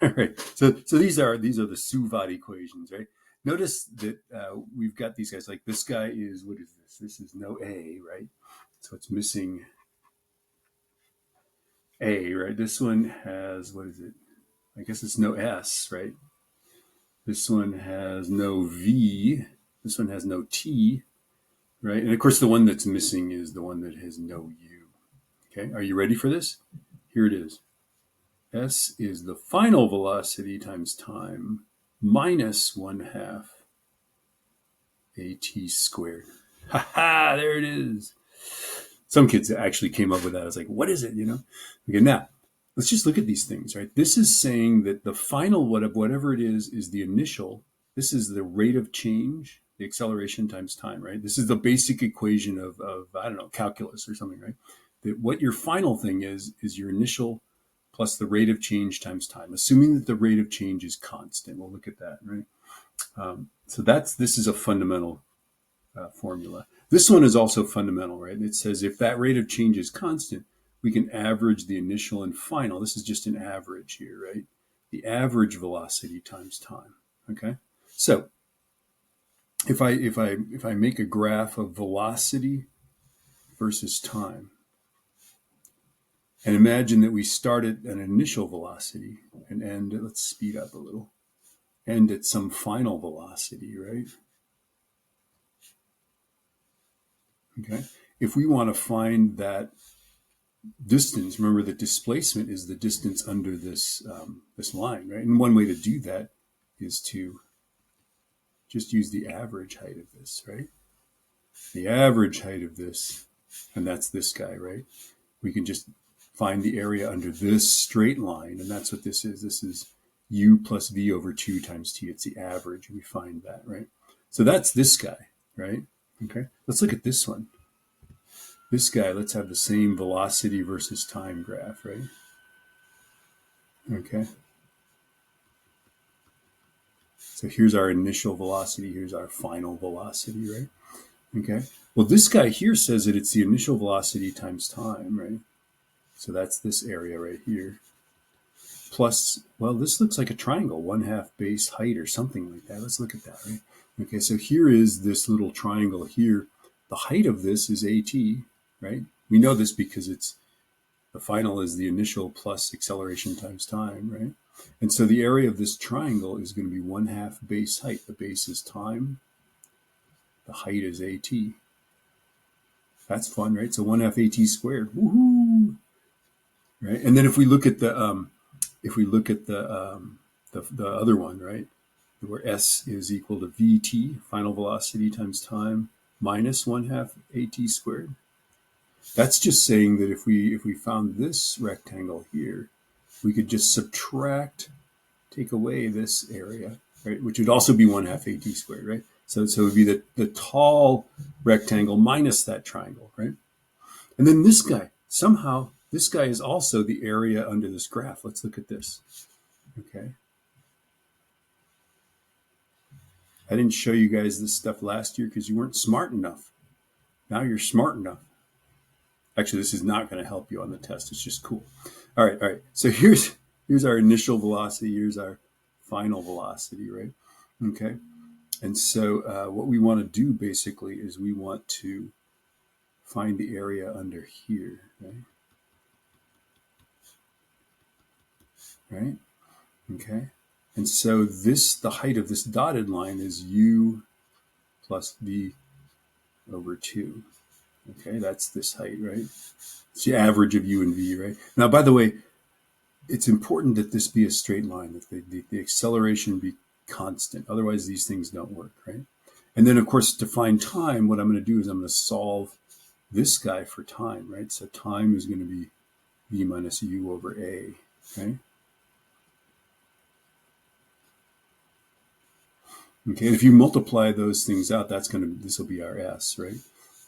All right. So these are the Suvat equations, right? Notice that we've got these guys. Like this guy is, what is this? This is no A, right? So it's missing A, right? This one has, what is it? I guess it's no S, right? This one has no V. This one has no T, right? And of course, the one that's missing is the one that has no U. Okay, are you ready for this? Here it is. S is the final velocity times time minus 1/2 AT squared. Ha ha, there it is. Some kids actually came up with that. I was like, what is it, Okay, now, let's just look at these things, right? This is saying that the final, whatever it is the initial. This is the rate of change, the acceleration times time, right? This is the basic equation of I don't know, calculus or something, right? That what your final thing is your initial plus the rate of change times time, assuming that the rate of change is constant. We'll look at that, right? So this is a fundamental formula. This one is also fundamental, right? It says if that rate of change is constant, we can average the initial and final. This is just an average here, right? The average velocity times time. Okay. So if I make a graph of velocity versus time, and imagine that we start at an initial velocity and end, let's speed up a little, end at some final velocity, right? Okay. If we want to find that distance, remember that displacement is the distance under this line, right? And one way to do that is to just use the average height of this, right? The average height of this, and that's this guy, right? We can just find the area under this straight line, and that's what this is. This is u plus v over 2 times t. It's the average. We find that, right? So that's this guy, right? Okay, let's look at this one. This guy, let's have the same velocity versus time graph, right? Okay. So here's our initial velocity. Here's our final velocity, right? Okay. Well, this guy here says that it's the initial velocity times time, right? So that's this area right here. Plus, well, this looks like a triangle, 1/2 base height or something like that. Let's look at that, right? Okay, so here is this little triangle here. The height of this is AT, right? We know this because it's the final is the initial plus acceleration times time, right? And so the area of this triangle is going to be 1/2 base height. The base is time. The height is AT. That's fun, right? So 1/2 AT squared. Woohoo! Right? And then if we look at the other one, right, where S is equal to VT, final velocity times time, minus 1/2 AT squared. That's just saying that if we found this rectangle here, we could just take away this area, right, which would also be 1/2 AT squared, right? So it would be the tall rectangle minus that triangle, right? And then this guy, somehow, this guy is also the area under this graph. Let's look at this. Okay. I didn't show you guys this stuff last year because you weren't smart enough. Now you're smart enough. Actually, this is not going to help you on the test. It's just cool. All right. So here's our initial velocity. Here's our final velocity, right? Okay. And so what we want to do basically is we want to find the area under here, right? Right? Okay. And so the height of this dotted line is u plus v over 2. Okay, that's this height, right? It's the average of u and v, right? Now, by the way, it's important that this be a straight line, that the acceleration be constant. Otherwise, these things don't work, right? And then, of course, to find time, what I'm going to do is I'm going to solve this guy for time, right? So time is going to be v minus u over a, okay? Okay, and if you multiply those things out, this will be our s, right?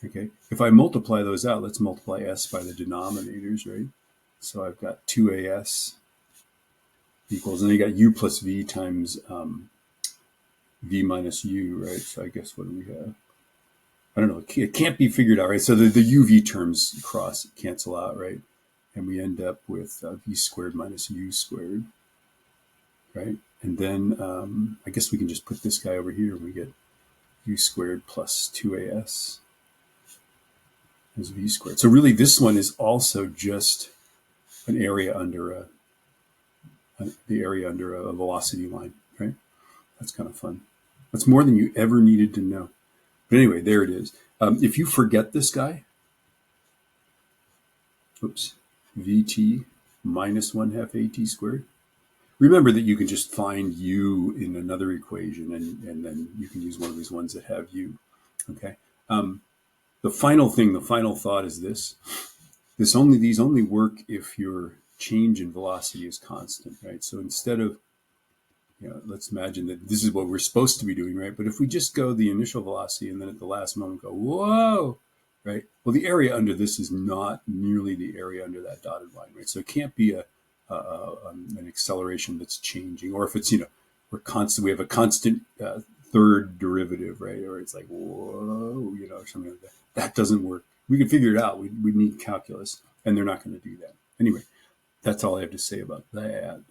Okay, if I multiply those out, let's multiply s by the denominators, right? So I've got 2as equals, and then you got u plus v times v minus u, right? So I guess what do we have? I don't know. It can't be figured out, right? So the uv terms cancel out, right? And we end up with v squared minus u squared. right? And then I guess we can just put this guy over here. We get u squared plus 2as is v squared. So really this one is also just an area under the area under a velocity line, right? That's kind of fun. That's more than you ever needed to know. But anyway, there it is. If you forget this guy, oops, vt minus 1/2 at squared, remember that you can just find u in another equation, and then you can use one of these ones that have u, okay? The final thing, the final thought is this. These only work if your change in velocity is constant, right? So instead of, let's imagine that this is what we're supposed to be doing, right? But if we just go the initial velocity and then at the last moment go, whoa, right? Well, the area under this is not nearly the area under that dotted line, right? So it can't be an acceleration that's changing, or if it's, we have a constant third derivative, right? Or it's like, whoa, or something like that. That doesn't work. We can figure it out. We need calculus, and they're not going to do that. Anyway, that's all I have to say about that.